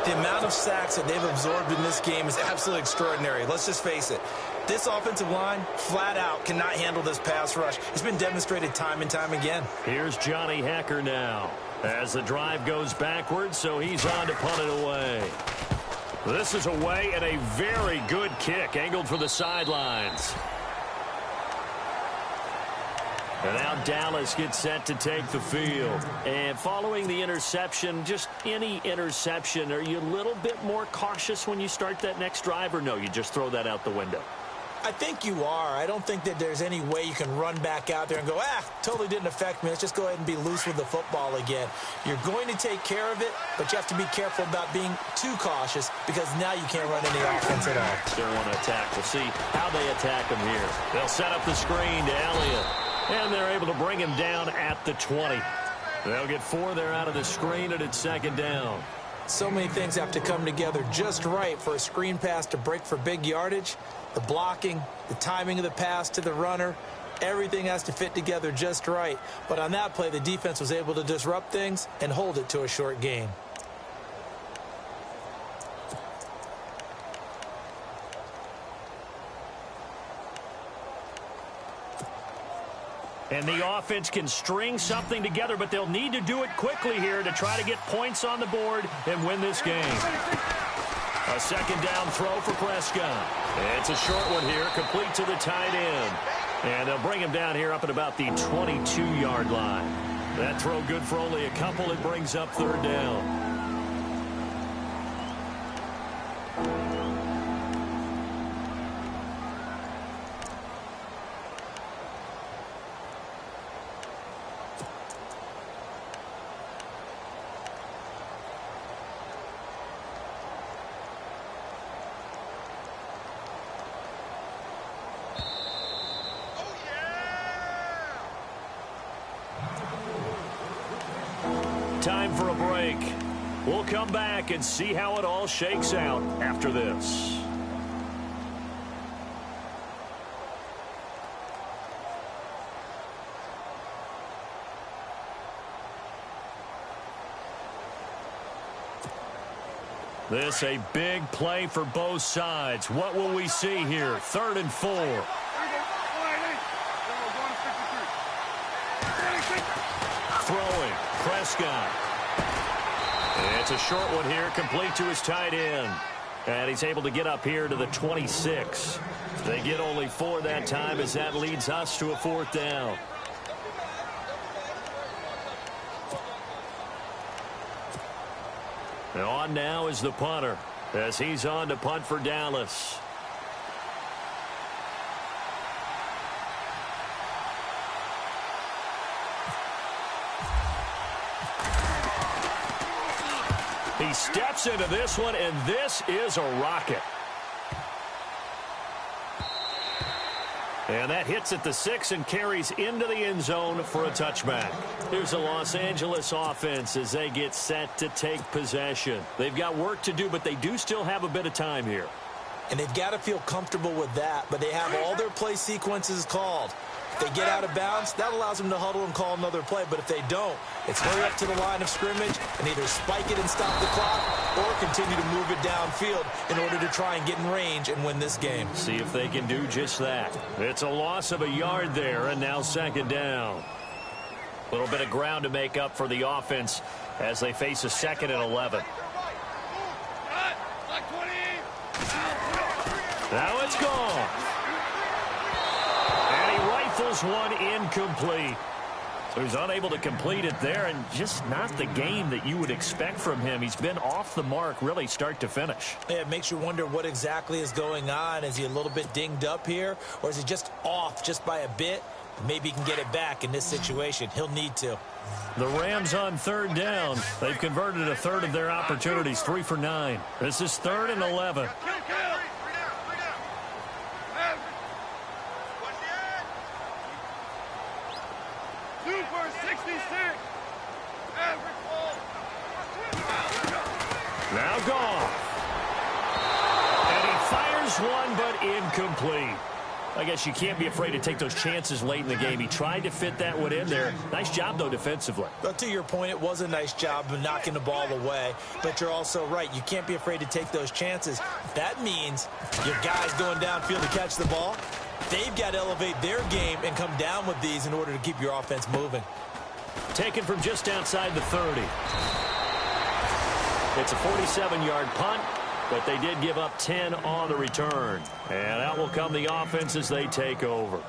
The amount of sacks that they've absorbed in this game is absolutely extraordinary. Let's just face it. This offensive line, flat out, cannot handle this pass rush. It's been demonstrated time and time again. Here's Johnny Hacker now. As the drive goes backwards, so he's on to punt it away. This is away and a very good kick, angled for the sidelines. And now Dallas gets set to take the field. And following the interception, just any interception, are you a little bit more cautious when you start that next drive, or no, you just throw that out the window? I think you are. I don't think that there's any way you can run back out there and go, totally didn't affect me. Let's just go ahead and be loose with the football again. You're going to take care of it, but you have to be careful about being too cautious because now you can't run any offense at all. They want to attack. We'll see how they attack him here. They'll set up the screen to Elliott, and they're able to bring him down at the 20. They'll get 4 there out of the screen, and it's 2nd down. So many things have to come together just right for a screen pass to break for big yardage. The blocking, the timing of the pass to the runner, everything has to fit together just right. But on that play, the defense was able to disrupt things and hold it to a short gain. And the offense can string something together, but they'll need to do it quickly here to try to get points on the board and win this game. A 2nd down throw for Prescott. It's a short one here, complete to the tight end. And they'll bring him down here up at about the 22-yard line. That throw good for only a couple. It brings up 3rd down. Time for a break. We'll come back and see how it all shakes out after this. This a big play for both sides. What will we see here? 3rd and 4. Throwing. Prescott. It's a short one here, complete to his tight end. And he's able to get up here to the 26. They get only 4 that time as that leads us to a 4th down. And on now is the punter as he's on to punt for Dallas. He steps into this one, and this is a rocket. And that hits at the 6 and carries into the end zone for a touchback. Here's the Los Angeles offense as they get set to take possession. They've got work to do, but they do still have a bit of time here. And they've got to feel comfortable with that, but they have all their play sequences called. If they get out of bounds, that allows them to huddle and call another play. But if they don't, it's hurry up to the line of scrimmage and either spike it and stop the clock or continue to move it downfield in order to try and get in range and win this game. See if they can do just that. It's a loss of a yard there, and now 2nd down. A little bit of ground to make up for the offense as they face a 2nd and 11. Now it's gone. And he rifles one incomplete. So he's unable to complete it there, and just not the game that you would expect from him. He's been off the mark really start to finish. Yeah, it makes you wonder what exactly is going on. Is he a little bit dinged up here, or is he just off just by a bit? Maybe he can get it back in this situation. He'll need to. The Rams on 3rd down. They've converted a third of their opportunities, 3 for 9. This is 3rd and 11. Now gone. And he fires one, but incomplete. I guess you can't be afraid to take those chances late in the game. He tried to fit that one in there. Nice job, though, defensively. But to your point, it was a nice job of knocking the ball away. But you're also right. You can't be afraid to take those chances. That means your guys going downfield to catch the ball, they've got to elevate their game and come down with these in order to keep your offense moving. Taken from just outside the 30. It's a 47-yard punt, but they did give up 10 on the return. And out will come the offense as they take over.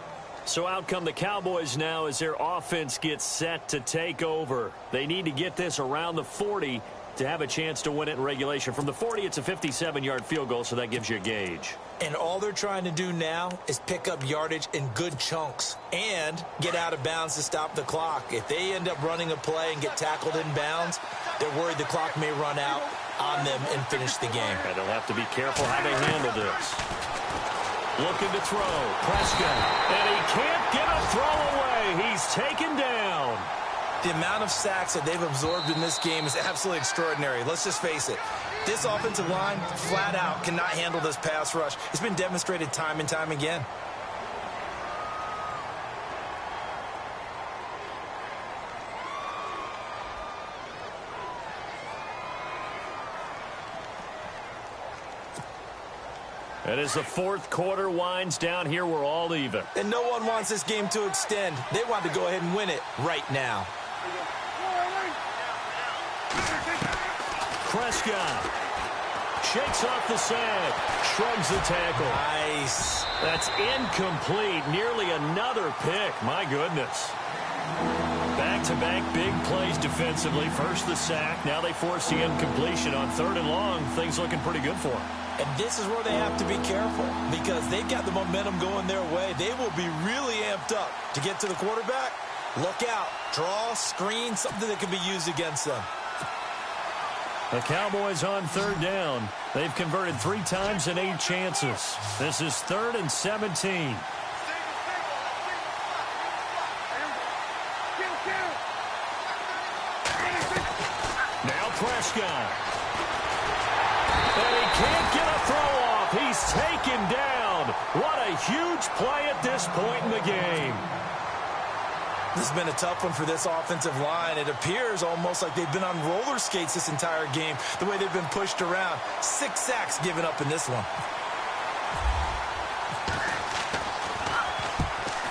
So out come the Cowboys now as their offense gets set to take over. They need to get this around the 40 to have a chance to win it in regulation. From the 40, it's a 57-yard field goal, so that gives you a gauge. And all they're trying to do now is pick up yardage in good chunks and get out of bounds to stop the clock. If they end up running a play and get tackled in bounds, they're worried the clock may run out on them and finish the game. And they'll have to be careful how they handle this. Looking to throw. Prescott. And he can't get a throw away. He's taken down. The amount of sacks that they've absorbed in this game is absolutely extraordinary. Let's just face it. This offensive line, flat out, cannot handle this pass rush. It's been demonstrated time and time again. And as the 4th quarter winds down here, we're all even. And no one wants this game to extend. They want to go ahead and win it right now. Prescott shakes off the sack, shrugs the tackle. Nice. That's incomplete. Nearly another pick. My goodness. Back-to-back big plays defensively. First the sack. Now they force the incompletion on 3rd and long. Things looking pretty good for them. And this is where they have to be careful because they've got the momentum going their way. They will be really amped up to get to the quarterback. Look out. Draw, screen, something that can be used against them. The Cowboys on 3rd down. They've converted 3 times in 8 chances. This is 3rd and 17. Now Prescott. And he can't get a throw off. He's taken down. What a huge play at this point in the game. This has been a tough one for this offensive line. It appears almost like they've been on roller skates this entire game, the way they've been pushed around. 6 sacks given up in this one.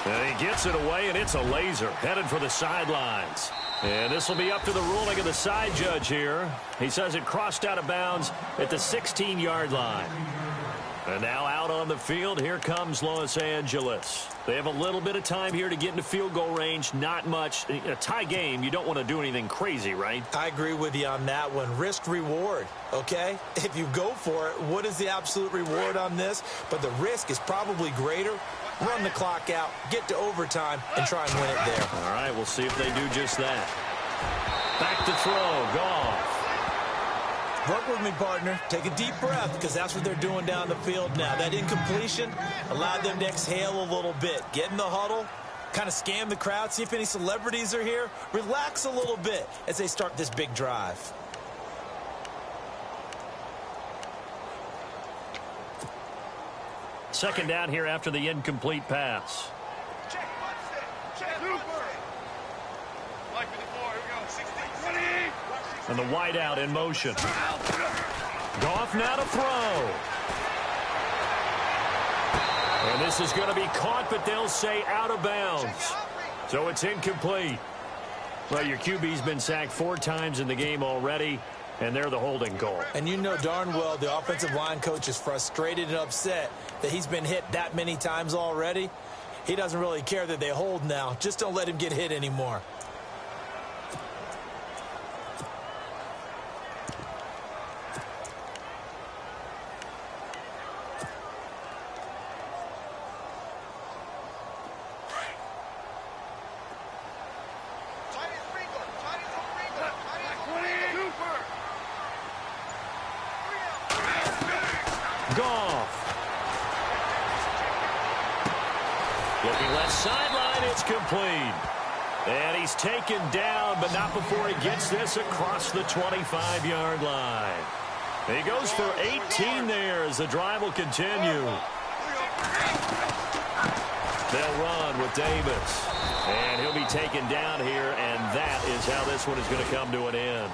And he gets it away, and it's a laser headed for the sidelines. And this will be up to the ruling of the side judge here. He says it crossed out of bounds at the 16-yard line. And now out on the field, here comes Los Angeles. They have a little bit of time here to get into field goal range, not much. In a tie game, you don't want to do anything crazy, right? I agree with you on that one. Risk reward, okay? If you go for it, what is the absolute reward on this? But the risk is probably greater. Run the clock out, get to overtime, and try and win it there. All right, we'll see if they do just that. Back to throw, Goff. Work with me, partner. Take a deep breath, because that's what they're doing down the field now. That incompletion allowed them to exhale a little bit. Get in the huddle, kind of scan the crowd, see if any celebrities are here. Relax a little bit as they start this big drive. Second down here after the incomplete pass. Check. And the wide out in motion. Goff now to throw. And this is going to be caught, but they'll say out of bounds. So it's incomplete. Well, your QB's been sacked 4 times in the game already, and they're the holding call. And you know darn well the offensive line coach is frustrated and upset that he's been hit that many times already. He doesn't really care that they hold now. Just don't let him get hit anymore. Looking left sideline, it's complete. And he's taken down, but not before he gets this across the 25-yard line. He goes for 18 there as the drive will continue. They'll run with Davis. And he'll be taken down here, and that is how this one is going to come to an end.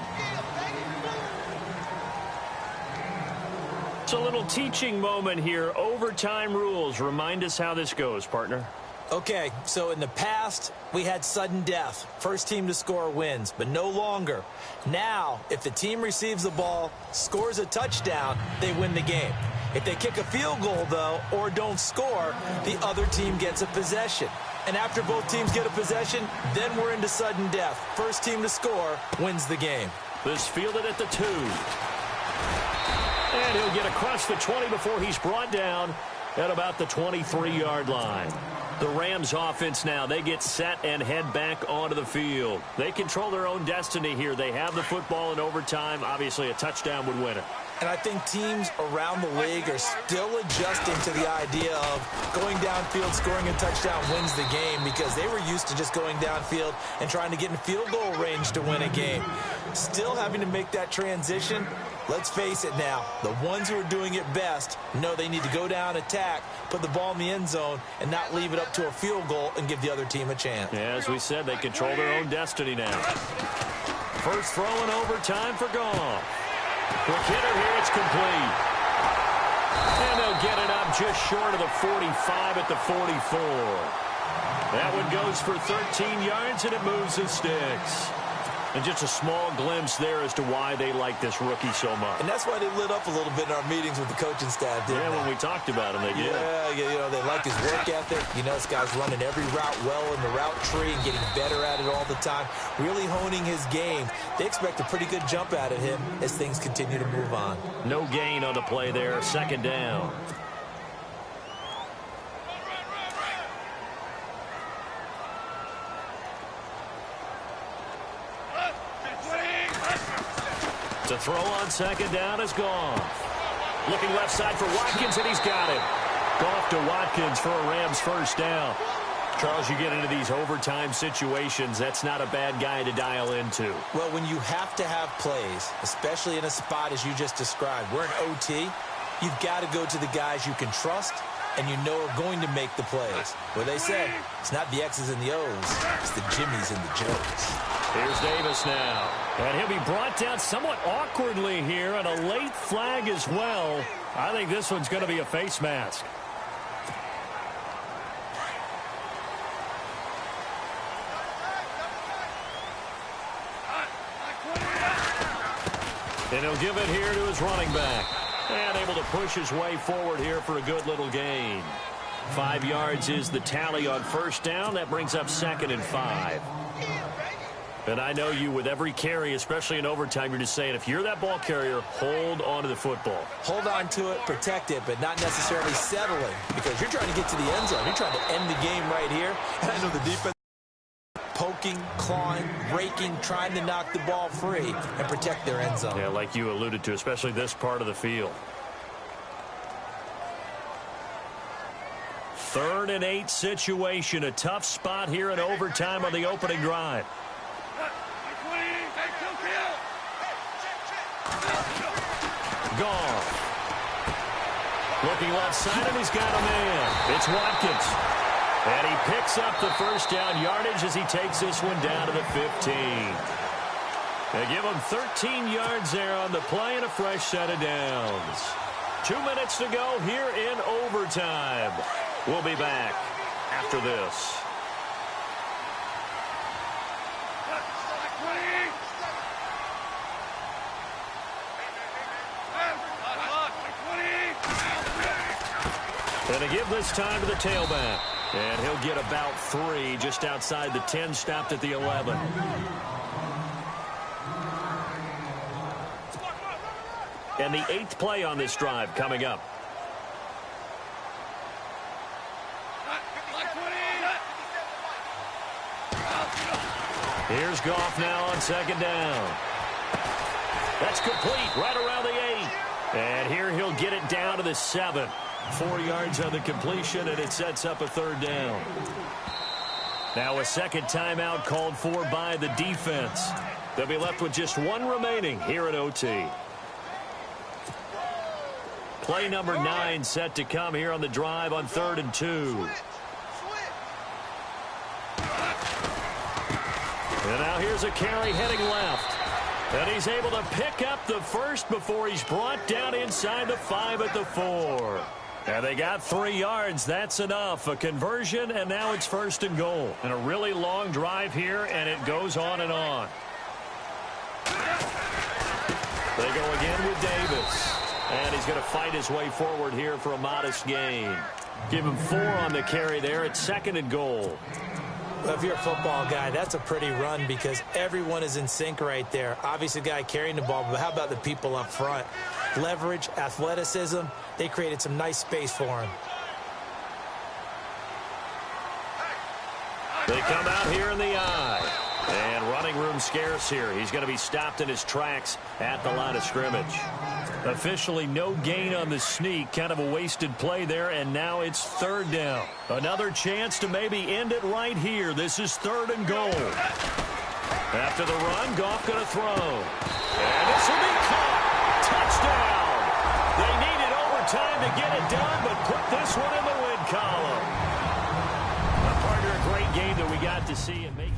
It's a little teaching moment here. Overtime rules. Remind us how this goes, partner. Okay, so in the past, we had sudden death. First team to score wins, but no longer. Now, if the team receives the ball, scores a touchdown, they win the game. If they kick a field goal, though, or don't score, the other team gets a possession. And after both teams get a possession, then we're into sudden death. First team to score wins the game. This fielded at the 2. And he'll get across the 20 before he's brought down at about the 23-yard line. The Rams offense now, they get set and head back onto the field. They control their own destiny here. They have the football in overtime. Obviously, a touchdown would win it. And I think teams around the league are still adjusting to the idea of going downfield, scoring a touchdown wins the game, because they were used to just going downfield and trying to get in field goal range to win a game. Still having to make that transition. Let's face it now, the ones who are doing it best know they need to go down, attack, put the ball in the end zone, and not leave it up to a field goal and give the other team a chance. Yeah, as we said, they control their own destiny now. First throw in overtime for Goff. Quick hitter here, it's complete. And they'll get it up just short of the 45 at the 44. That one goes for 13 yards, and it moves the sticks. And just a small glimpse there as to why they like this rookie so much. And that's why they lit up a little bit in our meetings with the coaching staff, didn't they? When we talked about him, they did. Yeah, you know, they like his work ethic. You know, this guy's running every route well in the route tree and getting better at it all the time, really honing his game. They expect a pretty good jump out of him as things continue to move on. No gain on the play there, second down. To throw on second down is Goff. Looking left side for Watkins, and he's got it. Goff to Watkins for a Rams first down. Charles, you get into these overtime situations, that's not a bad guy to dial into. Well, when you have to have plays, especially in a spot as you just described, we're in OT, you've got to go to the guys you can trust and you know are going to make the plays. Well, they said it's not the X's and the O's, it's the Jimmies and the Joes. Here's Davis now. And he'll be brought down somewhat awkwardly here, and a late flag as well. I think this one's going to be a face mask. And he'll give it here to his running back. And able to push his way forward here for a good little gain. 5 yards is the tally on first down. That brings up 2nd and 5. And I know you, with every carry, especially in overtime, you're just saying, if you're that ball carrier, hold on to the football. Hold on to it, protect it, but not necessarily settling, because you're trying to get to the end zone. You're trying to end the game right here. And I know the defense poking, clawing, raking, trying to knock the ball free and protect their end zone. Yeah, like you alluded to, especially this part of the field. 3rd and 8 situation. A tough spot here in overtime on the opening drive. Goff. Looking left side, and he's got a man. It's Watkins. And he picks up the first down yardage as he takes this one down to the 15. They give him 13 yards there on the play and a fresh set of downs. 2 minutes to go here in overtime. We'll be back after this. And to give this time to the tailback. And he'll get about 3 just outside the 10, stopped at the 11. And the 8th play on this drive coming up. Here's Goff now on 2nd down. That's complete right around the 8. And here he'll get it down to the 7. 4 yards on the completion, and it sets up a 3rd down. Now a second timeout called for by the defense. They'll be left with just 1 remaining here at OT. Play number 9 set to come here on the drive on 3rd and 2. And now here's a carry heading left. And he's able to pick up the first before he's brought down inside the 5 at the 4. And they got 3 yards. That's enough. A conversion, and now it's 1st and goal. And a really long drive here, and it goes on and on. They go again with Davis. And he's going to fight his way forward here for a modest gain. Give him 4 on the carry there. It's 2nd and goal. Well, if you're a football guy, that's a pretty run because everyone is in sync right there. Obviously, the guy carrying the ball, but how about the people up front? Leverage, athleticism, they created some nice space for him. They come out here in the eye. And running room scarce here. He's going to be stopped in his tracks at the line of scrimmage. Officially no gain on the sneak. Kind of a wasted play there, and now it's 3rd down. Another chance to maybe end it right here. This is 3rd and goal. After the run, Goff going to throw. And this will be caught. Touchdown. They needed overtime to get it done, but put this one in the win column. A partner, a great game that we got to see and make